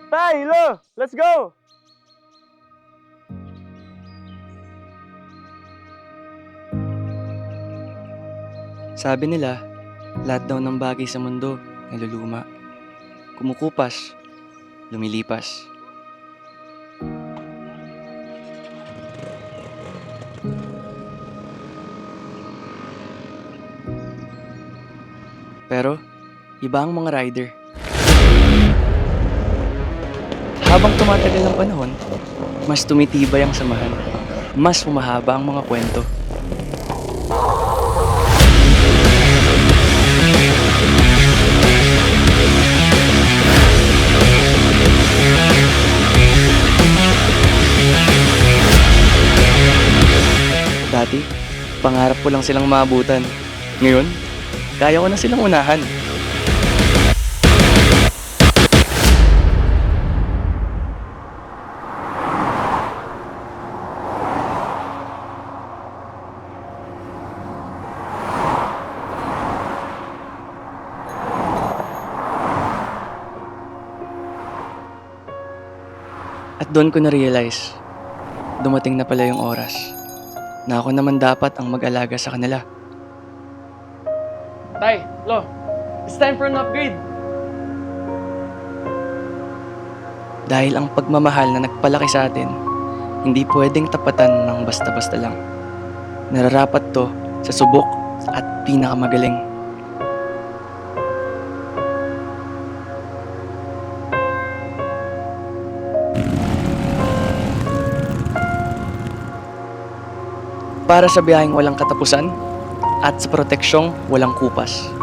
Tay, Lo, let's go! Sabi nila, lahat daw ng bagay sa mundo naluluma, kumukupas, lumilipas. Pero, iba ang mga rider. Habang tumatagal ang panahon, mas tumitibay ang samahan. Mas humahaba ang mga kwento. Dati, pangarap ko lang silang maabutan. Ngayon, kaya ko na silang unahan. At doon ko na-realize, dumating na pala yung oras na ako naman dapat ang mag-alaga sa kanila. Tay, Lo, it's time for an upgrade. Dahil ang pagmamahal na nagpalaki sa atin, hindi pwedeng tapatan ng basta-basta lang. Nararapat to sa subok at pinakamagaling. Para sa biyaheng walang katapusan at sa proteksyong walang kupas.